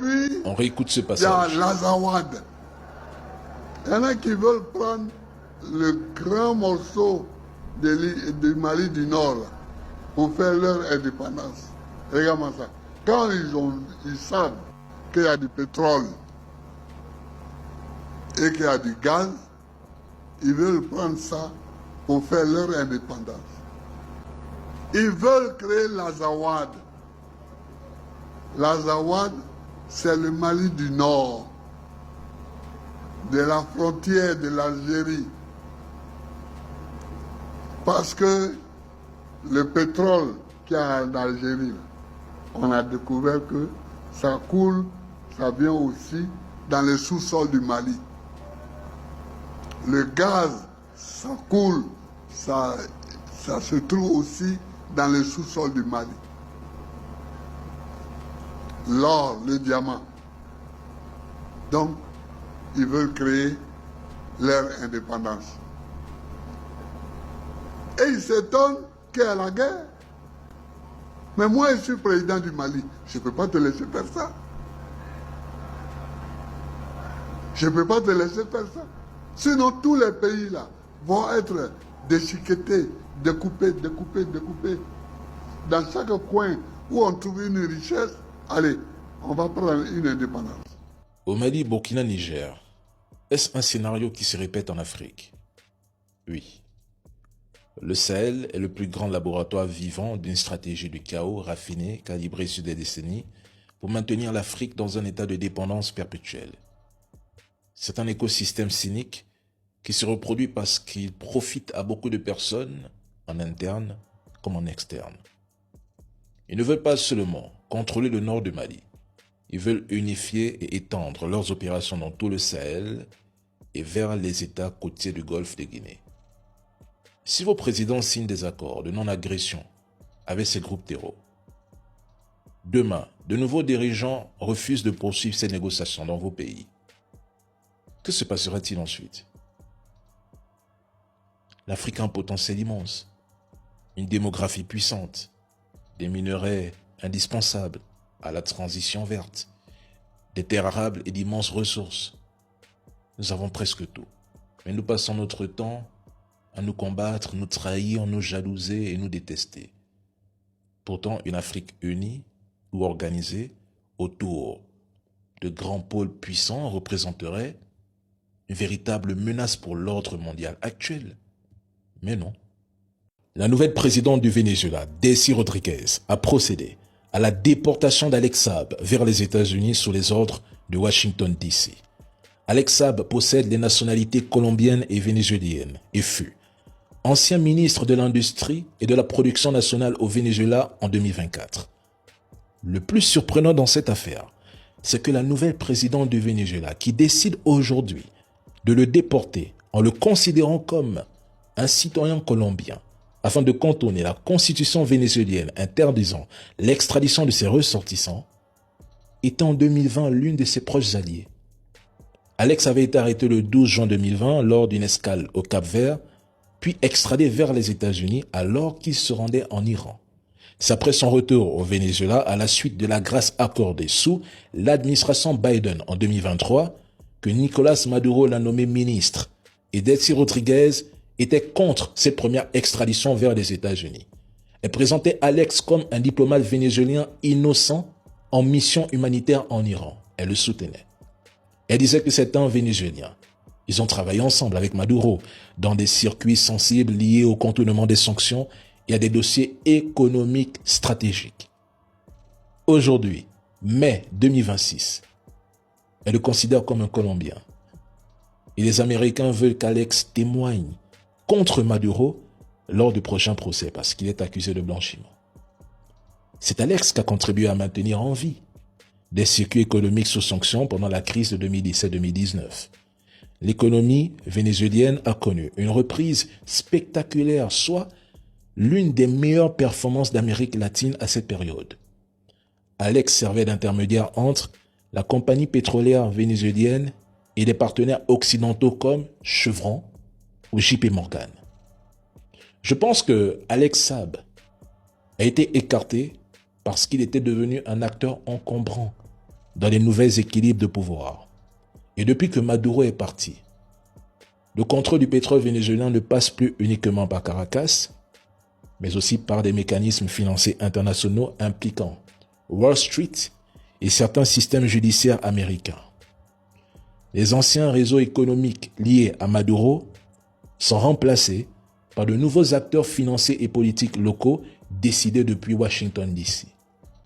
Puis, On réécoute ce il y a passage. l'Azawad. Il y en a qui veulent prendre le grand morceau du Mali du Nord là, pour faire leur indépendance. Regarde-moi ça. Quand ils savent qu'il y a du pétrole et qu'il y a du gaz, ils veulent prendre ça pour faire leur indépendance. Ils veulent créer l'Azawad. L'Azawad, c'est le Mali du Nord, de la frontière de l'Algérie. Parce que le pétrole qu'il y a en Algérie, on a découvert que ça coule, ça vient aussi dans les sous-sols du Mali. Le gaz, ça coule, ça se trouve aussi dans les sous-sols du Mali. L'or, le diamant. Donc, ils veulent créer leur indépendance. Et ils s'étonnent qu'il y a la guerre. Mais moi, je suis président du Mali. Je ne peux pas te laisser faire ça. Je ne peux pas te laisser faire ça. Sinon, tous les pays là vont être déchiquetés, découpés. Dans chaque coin où on trouve une richesse, allez, on va prendre une indépendance. Au Mali, Burkina, Niger, est-ce un scénario qui se répète en Afrique? Oui. Le Sahel est le plus grand laboratoire vivant d'une stratégie du chaos raffinée, calibrée sur des décennies, pour maintenir l'Afrique dans un état de dépendance perpétuelle. C'est un écosystème cynique qui se reproduit parce qu'il profite à beaucoup de personnes, en interne comme en externe. Ils ne veulent pas seulement contrôler le nord du Mali, ils veulent unifier et étendre leurs opérations dans tout le Sahel et vers les États côtiers du Golfe de Guinée. Si vos présidents signent des accords de non-agression avec ces groupes terreaux, demain, de nouveaux dirigeants refusent de poursuivre ces négociations dans vos pays. Que se passera-t-il ensuite? L'Afrique a un potentiel immense, une démographie puissante, des minerais indispensables à la transition verte, des terres arables et d'immenses ressources. Nous avons presque tout, mais nous passons notre temps à nous combattre, nous trahir, nous jalouser et nous détester. Pourtant, une Afrique unie ou organisée autour de grands pôles puissants représenterait une véritable menace pour l'ordre mondial actuel. Mais non. La nouvelle présidente du Venezuela, Delcy Rodríguez, a procédé à la déportation d'Alex Saab vers les États-Unis sous les ordres de Washington DC. Alex Saab possède les nationalités colombiennes et vénézuéliennes et fut ancien ministre de l'Industrie et de la Production nationale au Venezuela en 2024. Le plus surprenant dans cette affaire, c'est que la nouvelle présidente du Venezuela, qui décide aujourd'hui de le déporter en le considérant comme un citoyen colombien, afin de contourner la constitution vénézuélienne interdisant l'extradition de ses ressortissants, était en 2020 l'une de ses proches alliés. Alex avait été arrêté le 12 juin 2020 lors d'une escale au Cap-Vert, puis extradé vers les États-Unis alors qu'il se rendait en Iran. C'est après son retour au Venezuela à la suite de la grâce accordée sous l'administration Biden en 2023 que Nicolás Maduro l'a nommé ministre et Delcy Rodríguez était contre cette première extradition vers les États-Unis. Elle présentait Alex comme un diplomate vénézuélien innocent en mission humanitaire en Iran. Elle le soutenait. Elle disait que c'est un Vénézuélien. Ils ont travaillé ensemble avec Maduro dans des circuits sensibles liés au contournement des sanctions et à des dossiers économiques stratégiques. Aujourd'hui, mai 2026, elle le considère comme un Colombien. Et les Américains veulent qu'Alex témoigne contre Maduro lors du prochain procès parce qu'il est accusé de blanchiment. C'est Alex qui a contribué à maintenir en vie des circuits économiques sous sanctions pendant la crise de 2017-2019. L'économie vénézuélienne a connu une reprise spectaculaire, soit l'une des meilleures performances d'Amérique latine à cette période. Alex servait d'intermédiaire entre la compagnie pétrolière vénézuélienne et des partenaires occidentaux comme Chevron ou JP Morgan. Je pense que Alex Saab a été écarté parce qu'il était devenu un acteur encombrant dans les nouveaux équilibres de pouvoir. Et depuis que Maduro est parti, le contrôle du pétrole vénézuélien ne passe plus uniquement par Caracas, mais aussi par des mécanismes financiers internationaux impliquant Wall Street et certains systèmes judiciaires américains. Les anciens réseaux économiques liés à Maduro sont remplacés par de nouveaux acteurs financiers et politiques locaux décidés depuis Washington DC.